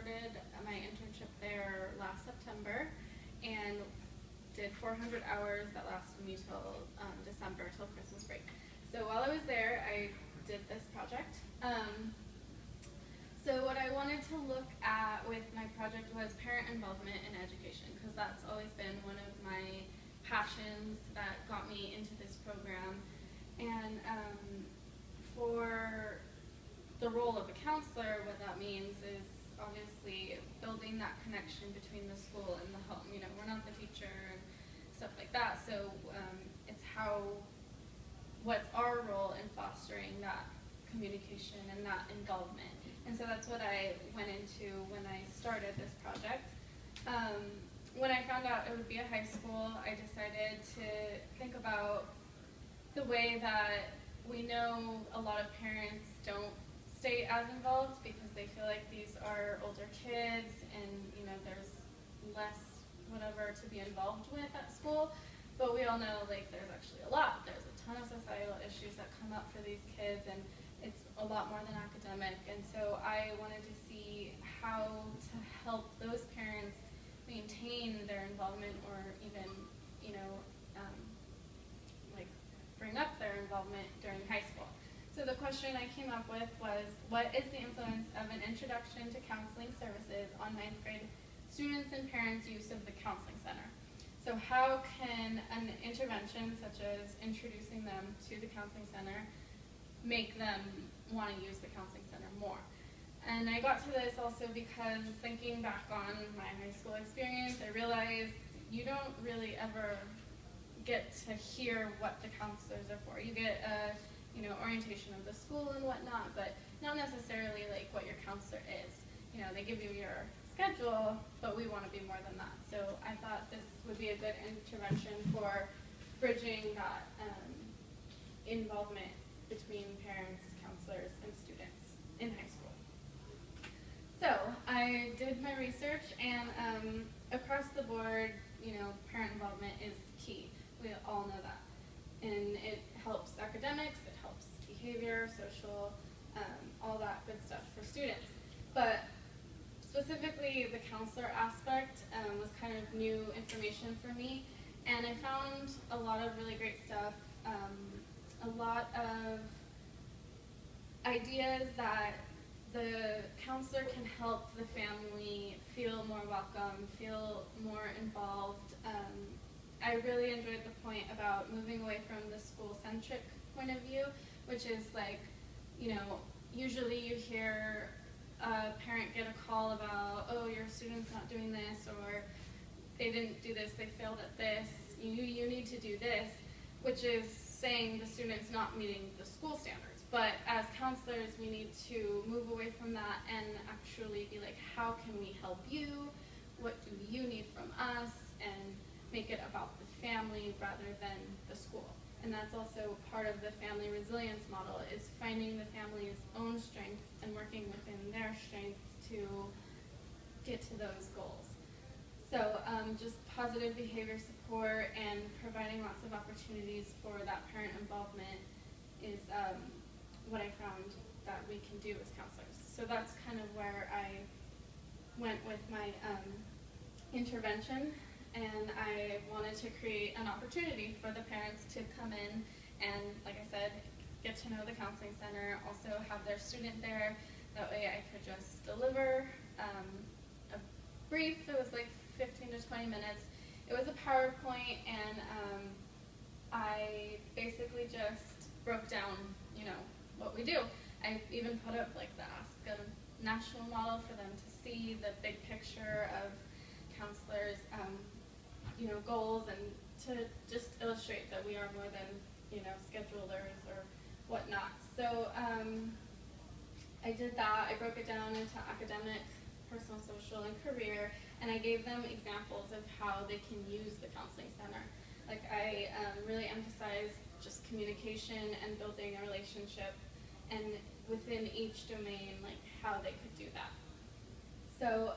started my internship there last September and did 400 hours that lasted me till December, till Christmas break. So while I was there, I did this project. So what I wanted to look at with my project was parent involvement in education, because that's always been one of my passions that got me into this program. And for the role of a counselor, what that means is obviously building that connection between the school and the home. You know, we're not the teacher and stuff like that, so it's what's our role in fostering that communication and that involvement. And so that's what I went into when I started this project. When I found out it would be a high school, I decided to think about the way that we know a lot of parents don't stay as involved because they feel like these are older kids and, you know, there's less whatever to be involved with at school. But we all know, like, there's actually a lot. There's a ton of societal issues that come up for these kids, and it's a lot more than academic. And so I wanted to see how to help those parents maintain their involvement, or even, you know, like bring up their involvement during high school. So the question I came up with was, what is the influence of an introduction to counseling services on 9th grade students and parents' use of the counseling center? So how can an intervention such as introducing them to the counseling center make them want to use the counseling center more? And I got to this also because thinking back on my high school experience, I realized you don't really ever get to hear what the counselors are for. You get a, you know, orientation of the school and whatnot, but not necessarily like what your counselor is. You know, they give you your schedule, but we want to be more than that. So I thought this would be a good intervention for bridging that involvement between parents, counselors, and students in high school. So I did my research, and across the board, you know, parent involvement is key. We all know that. And it helps academics, it helps behavior, social, all that good stuff for students. But specifically, the counselor aspect was kind of new information for me, and I found a lot of really great stuff, a lot of ideas that the counselor can help the family feel more welcome, feel more involved. I really enjoyed the point about moving away from the school-centric point of view, which is like, you know, usually you hear a parent get a call about, oh, your student's not doing this, or they didn't do this, they failed at this, you need to do this, which is saying the student's not meeting the school standards. But as counselors, we need to move away from that and actually be like, how can we help you? What do you need from us? And make it about the family rather than the school. And that's also part of the family resilience model, is finding the family's own strengths and working within their strengths to get to those goals. So just positive behavior support and providing lots of opportunities for that parent involvement is what I found that we can do as counselors. So that's kind of where I went with my intervention. And I wanted to create an opportunity for the parents to come in and, like I said, get to know the counseling center, also have their student there. That way I could just deliver a brief. It was like 15 to 20 minutes. It was a PowerPoint, and I basically just broke down, you know, what we do. I even put up like the Ask a National model for them to see the big picture of counselors' you know, goals, and to just illustrate that we are more than, you know, schedulers or whatnot. So I did that. I broke it down into academic, personal, social, and career, and I gave them examples of how they can use the counseling center. Like I really emphasized just communication and building a relationship, and within each domain, like how they could do that. So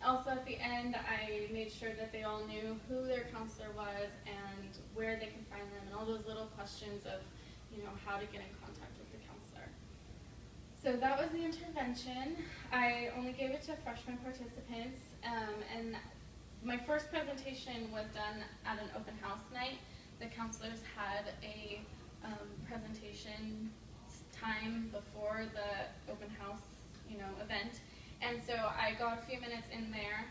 also at the end, I made sure that they all knew who their counselor was and where they could find them, and all those little questions of, you know, how to get in contact with the counselor. So that was the intervention. I only gave it to freshman participants, and my first presentation was done at an open house night. The counselors had a presentation time before the open house, event, and so I got a few minutes in there,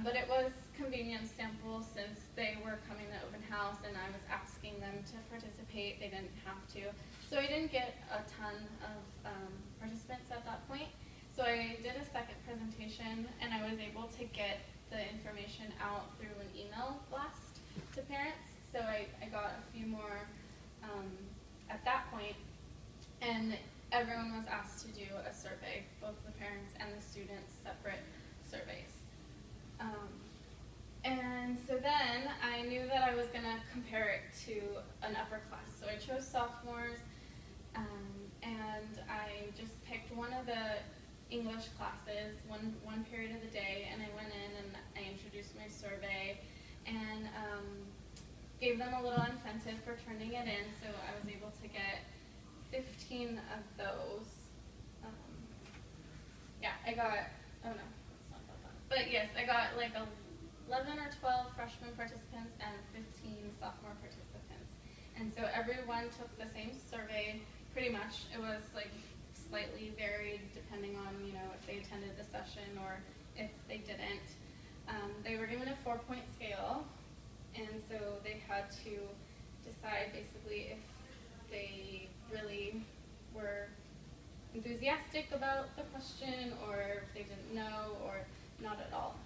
but it was convenience sample since they were coming to open house and I was asking them to participate. They didn't have to. So I didn't get a ton of participants at that point. So I did a second presentation and I was able to get the information out through an email blast to parents. So I got a few more at that point, and everyone was asked to do a survey, both the parents and the students, separate surveys. And so then I knew that I was going to compare it to an upper class. So I chose sophomores, and I just picked one of the English classes, one period of the day, and I went in and I introduced my survey and gave them a little incentive for turning it in. So I was able to get 15 of those. Yeah, I got, oh no, it's not that bad. But yes, I got like 11 or 12 freshman participants and 15 sophomore participants. And so everyone took the same survey, pretty much. It was like slightly varied depending on, if they attended the session or if they didn't. They were given a 4-point scale, and so they had to decide basically if they really were enthusiastic about the question or if they didn't know or not at all.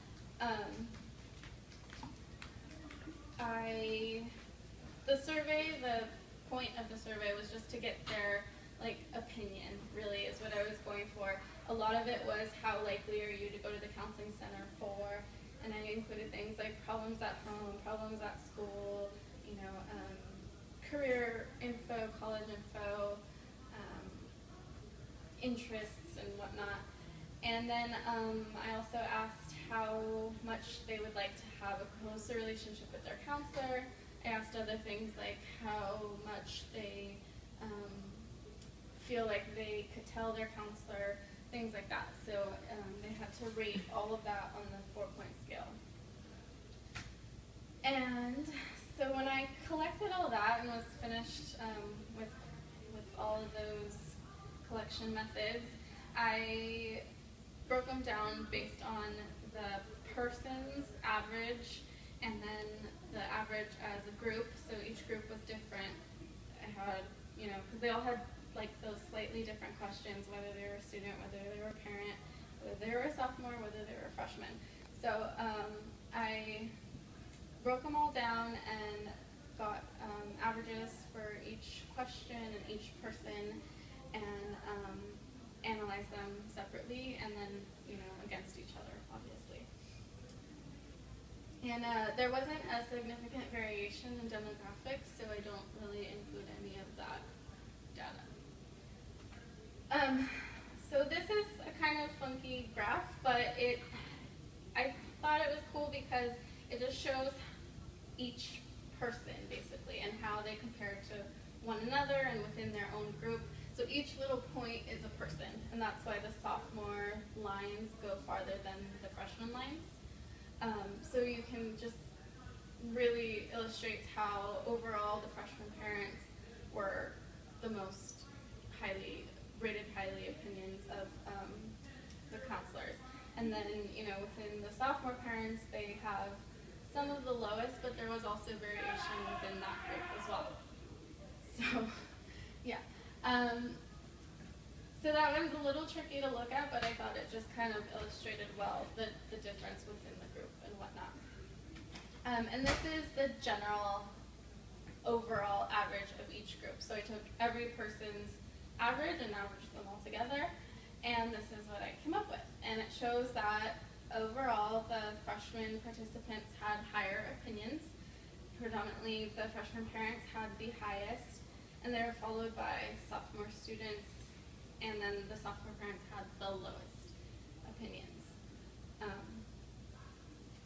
The survey, the point of the survey was just to get their opinion, really, is what I was going for. A lot of it was how likely are you to go to the counseling center for, and I included things like problems at home, problems at school, career info, college info, interests and whatnot. And then I also asked how much they would like to have a closer relationship with their counselor. I asked other things like how much they feel like they could tell their counselor, things like that. So they had to rate all of that on the 4-point scale. And so when I collected all that and was finished with all of those collection methods, I broke them down based on the person's average and then the average as a group. So each group was different. I had, because they all had those slightly different questions, whether they were a student, whether they were a parent, whether they were a sophomore, whether they were a freshman. So I broke them all down and got averages for each question and each person, and analyzed them separately and then against each other, obviously. And there wasn't a significant variation in demographics, so I don't really include any of that data. So this is a kind of funky graph, but I thought it was cool because it just shows each person basically and how they compare to one another and within their own group. So each little point is a person, and that's why the sophomore lines go farther than the freshman lines. So you can just really illustrate how overall the freshman parents were the most rated highly opinions of the counselors. And then, within the sophomore parents, they have some of the lowest, but there was also variation within that group as well. So, yeah. So that one's a little tricky to look at, but I thought it just kind of illustrated well the difference within the group and whatnot. And this is the general overall average of each group. So I took every person's average and averaged them all together, and this is what I came up with. And it shows that overall the freshman participants had higher opinions. Predominantly the freshman parents had the highest, and they were followed by sophomore students, and then the sophomore parents had the lowest opinions.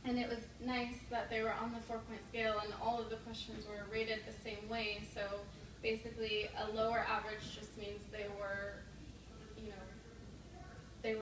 And it was nice that they were on the 4-point scale and all of the questions were rated the same way. So basically a lower average just means they were